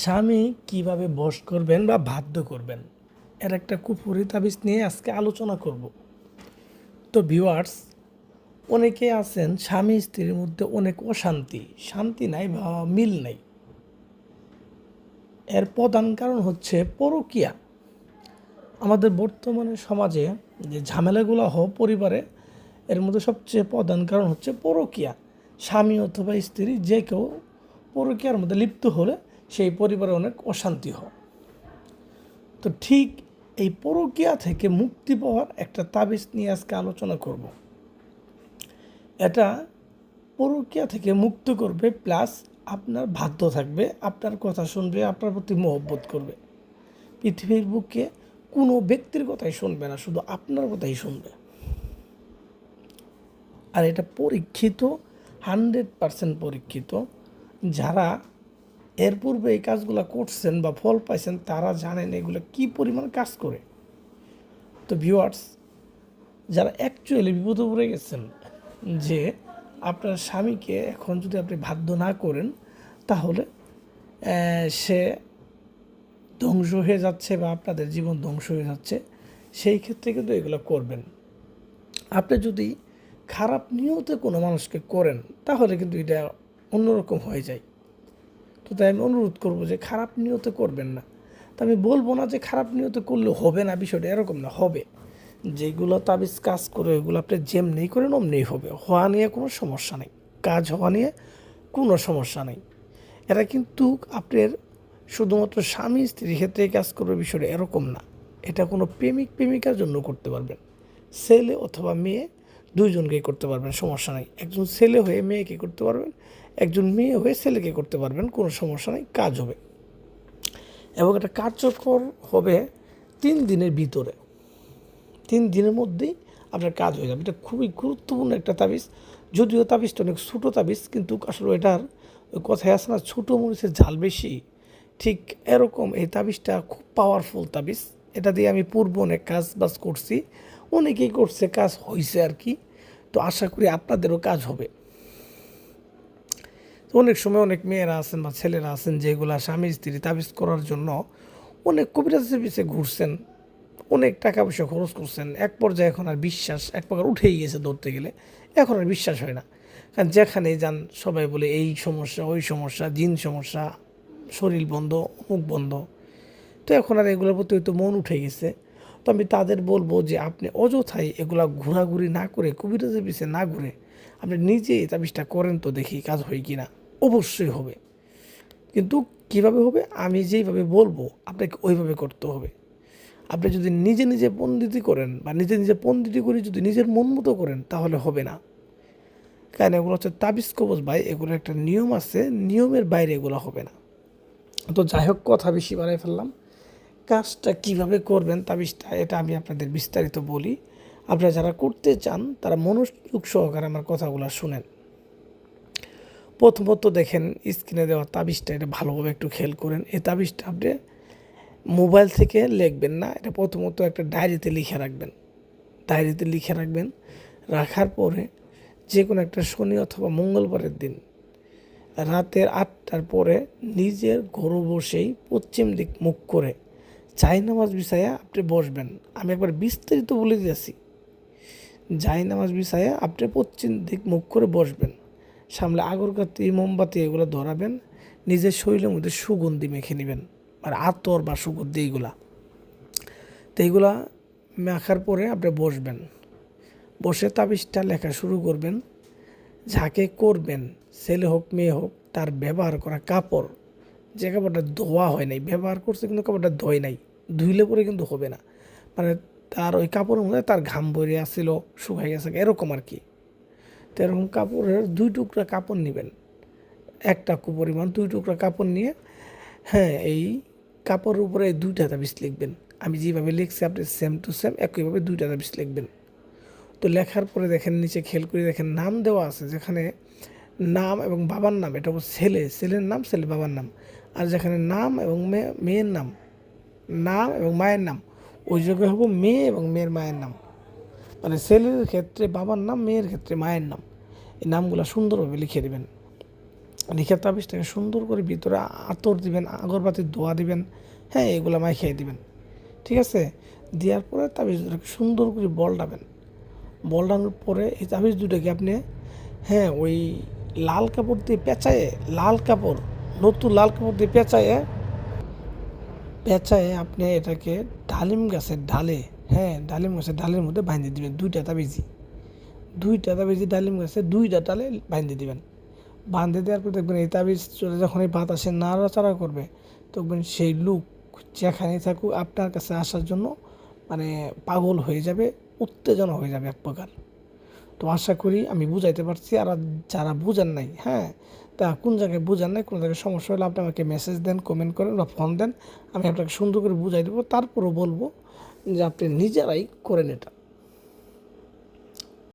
স্বামী কিভাবে বশ করবেন বা বাধ্য করবেন এর একটা কুফুরি তাবিজ নিয়ে আজকে আলোচনা করব। তো ভিউয়ার্স, অনেকে আছেন স্বামী স্ত্রীর মধ্যে অনেক অশান্তি, শান্তি নাই বা মিল নাই। এর প্রধান কারণ হচ্ছে পরকীয়া। আমাদের বর্তমানে সমাজে যে ঝামেলাগুলো হয় পরিবারে, এর মধ্যে সবচেয়ে প্রধান কারণ হচ্ছে পরকীয়া। স্বামী অথবা স্ত্রী যে কেউ পরকীয়ার মধ্যে লিপ্ত হলে সেই পরিবারে অনেক অশান্তি হয়। তো ঠিক এই পরকীয়া থেকে মুক্তি পাওয়ার একটা তাবিজ নিয়ে আজকে আলোচনা করব। এটা পরকীয়া থেকে মুক্ত করবে, প্লাস আপনার বাধ্য থাকবে, আপনার কথা শুনবে, আপনার প্রতি মহব্বত করবে। পৃথিবীর বুকে কোনো ব্যক্তির কথাই শুনবে না, শুধু আপনার কথাই শুনবে। আর এটা পরীক্ষিত, 100% পরীক্ষিত। যারা এর পূর্বে এই কাজগুলো করছেন বা ফল পাইছেন তারা জানেন এগুলো কী পরিমাণ কাজ করে। তো ভিউয়ার্স, যারা অ্যাকচুয়ালি বিপদে পড়ে গেছেন যে আপনার স্বামীকে এখন যদি আপনি বাধ্য না করেন তাহলে সে ধ্বংস হয়ে যাচ্ছে বা আপনাদের জীবন ধ্বংস হয়ে যাচ্ছে, সেই ক্ষেত্রে কিন্তু এগুলো করবেন। আপনি যদি খারাপ নিয়তে কোনো মানুষকে করেন তাহলে কিন্তু এটা অন্যরকম হয়ে যায়। তো তাই আমি অনুরোধ করবো যে খারাপ নিয়তে করবেন না। তা আমি বলবো না যে খারাপ নিয়তে করলে হবে না, বিষয়টা এরকম না, হবে। যেগুলো তাবিজ কাজ করে ওইগুলো আপনি যেমনি করেন অমনি হবে, হওয়া নিয়ে কোনো সমস্যা নেই, কাজ হওয়া নিয়ে কোনো সমস্যা নেই। এটা কিন্তু আপনার শুধুমাত্র স্বামী স্ত্রীর ক্ষেত্রে কাজ করবে, বিষয়টা এরকম না। এটা কোনো প্রেমিক প্রেমিকার জন্য করতে পারবেন, ছেলে অথবা মেয়ে দুইজনকেই করতে পারবেন, সমস্যা নেই। একজন ছেলে হয়ে মেয়েকে করতে পারবেন, একজন মেয়ে হয়ে ছেলেকে করতে পারবেন, কোনো সমস্যা নেই, কাজ হবে। এবং এটা কার্যকর হবে 3 দিনের ভিতরে। 3 দিনের মধ্যেই আপনার কাজ হয়ে যাবে। এটা খুবই গুরুত্বপূর্ণ একটা তাবিজ। যদিও তাবিজটা অনেক ছোটো তাবিজ, কিন্তু আসলে এটার কথায় আছে না, ছোটো মরিচের ঝাল বেশি, ঠিক এরকম এই তাবিজটা খুব পাওয়ারফুল তাবিজ। এটা দিয়ে আমি পূর্ব অনেক কাজ বাজ করছি, অনেকেই করছে, কাজ হয়েছে আর কি। তো আশা করি আপনাদেরও কাজ হবে। তো অনেক সময় অনেক মেয়েরা আছেন বা ছেলেরা আছেন যেগুলা স্বামী স্ত্রী তাবিজ করার জন্য অনেক কবিরাজের পিছিয়ে ঘুরছেন, অনেক টাকা পয়সা খরচ করছেন। এক পর্যায়ে এখন আর বিশ্বাস এক প্রকার উঠেই গেছে, ধরতে গেলে এখন আর বিশ্বাস হয় না। কারণ যেখানেই যান সবাই বলে এই সমস্যা, ওই সমস্যা, জিন সমস্যা, শরীর বন্ধ, মুখ বন্ধ। তো এখন আর এগুলোর প্রতি হয়তো মন উঠে গেছে। তো আমি তাদের বলবো যে আপনি অযথাই এগুলা ঘোরাঘুরি না করে, কবিরাজের পিছিয়ে না ঘুরে আপনি নিজেই তাবিজটা করেন, তো দেখি কাজ হয় কি না। অবশ্যই হবে, কিন্তু কিভাবে হবে আমি যেইভাবে বলবো আপনাকে ওইভাবে করতে হবে। আপনি যদি নিজে নিজে পণ্ডিতি করেন বা নিজে নিজে পণ্ডিতি করে যদি নিজের মন মতো করেন তাহলে হবে না। কারণ এগুলো হচ্ছে তাবিজ কবজ ভাই, এগুলো একটা নিয়ম আছে, নিয়মের বাইরে এগুলো হবে না। তো যাই হোক, কথা বেশি বাড়াই ফেললাম। কাজটা কিভাবে করবেন তাবিজটা এটা আমি আপনাদের বিস্তারিত বলি। আপনারা যারা করতে চান তারা মনোযোগ সহকারে আমার কথাগুলো শুনেন। প্রথমত দেখেন স্ক্রিনে দেওয়া তাবিজটা, এটা ভালোভাবে একটু খেয়াল করেন। এই তাবিজটা আপনি মোবাইল থেকে লিখবেন না, এটা প্রথমত একটা ডায়েরিতে লিখে রাখবেন। ডায়েরিতে লিখে রাখবেন, রাখার পরে যে কোনো একটা শনি অথবা মঙ্গলবারের দিন রাতের 8টার পরে নিজের ঘরে বসেই পশ্চিম দিক মুখ করে নামাজ বিছায়া আপনি বসবেন। আমি একবার বিস্তারিত বলে দিয়েছি। নামাজ বিছায়া আপনি পশ্চিম দিক মুখ করে বসবেন, সামনে আগরবাতি মোমবাতি এগুলো ধরাবেন, নিজের শরীরের মধ্যে সুগন্ধি মেখে নেবেন, আর আতর বা সুগন্ধি এইগুলা। তো এইগুলা মাখার পরে আপনি বসবেন, বসে তাবিজটা লেখা শুরু করবেন। যাকে করবেন, ছেলে হোক মেয়ে হোক, তার ব্যবহার করা কাপড়, যে কাপড়টা ধোয়া হয় নাই, ব্যবহার করছে কিন্তু কাপড়টা ধোয় নাই, ধুইলে পরে কিন্তু হবে না, মানে তার ওই কাপড়ের মধ্যে তার ঘাম বইরে আসছিল, শুকাই গেছে এরকম আর কি। তো এরকম কাপড়ের 2 টুকরা কাপড় নেবেন, 1 টাকু পরিমাণ 2 টুকরা কাপড় নিয়ে, হ্যাঁ, এই কাপড়ের উপরে 2টা তাবিজ লিখবেন। আমি যেভাবে লিখছি আপনি সেম টু সেম একইভাবে 2টা তাবিজ লিখবেন। তো লেখার পরে দেখেন নিচে খেয়াল করে দেখেন নাম দেওয়া আছে, যেখানে নাম এবং বাবার নাম, এটা হচ্ছে ছেলের নাম, ছেলে বাবার নাম। আর যেখানে নাম এবং মেয়ের নাম, নাম এবং মায়ের নাম, ওই জায়গায় হবো মেয়ে এবং মেয়ের মায়ের নাম। মানে ছেলের ক্ষেত্রে বাবার নাম, মেয়ের ক্ষেত্রে মায়ের নাম। এই নামগুলো সুন্দরভাবে লিখে দেবেন। লিখে তাবিজটাকে সুন্দর করে ভিতরে আতর দিবেন, আগরবাতির ধোয়া দিবেন, হ্যাঁ এগুলো মাখিয়ে দিবেন, ঠিক আছে। দেওয়ার পরে তাবিজ দুটাকে সুন্দর করে বলটাবেন। বলটানোর পরে এই তাবিজ দুটাকে আপনি, হ্যাঁ ওই লাল কাপড় দিয়ে পেঁচায়ে, লাল কাপড়, নতুন লাল কাপড় দিয়ে পেঁচায়ে পেঁচায়ে আপনি এটাকে ডালিম গাছের ডালে, হ্যাঁ ডালিম গাছের ডালের মধ্যে বাঁধিয়ে দিবেন। দুইটা তাবিজি ডালিম গাছে দুইটা ডালে বাঁধিয়ে দিবেন। বাঁধে দেওয়ার পর দেখবেন এই তাবিজ চলে যখন এই বাতাসে নাড়াচাড়া করবে, দেখবেন সেই লোক যেখানে থাকুক আপনার কাছে আসার জন্য মানে পাগল হয়ে যাবে, উত্তেজনা হয়ে যাবে এক প্রকার। তো আশা করি আমি বুঝাইতে পারছি। আর যারা বুঝেন নাই, হ্যাঁ তা কোন জায়গায় বুঝেন নাই, কোন জায়গায় সমস্যা হলে আপনি আমাকে মেসেজ দেন, কমেন্ট করেন বা ফোন দেন, আমি আপনাকে সুন্দর করে বুঝাই দেবো। তারপরও বলবো যে আপনি নিজেরাই করেন এটা।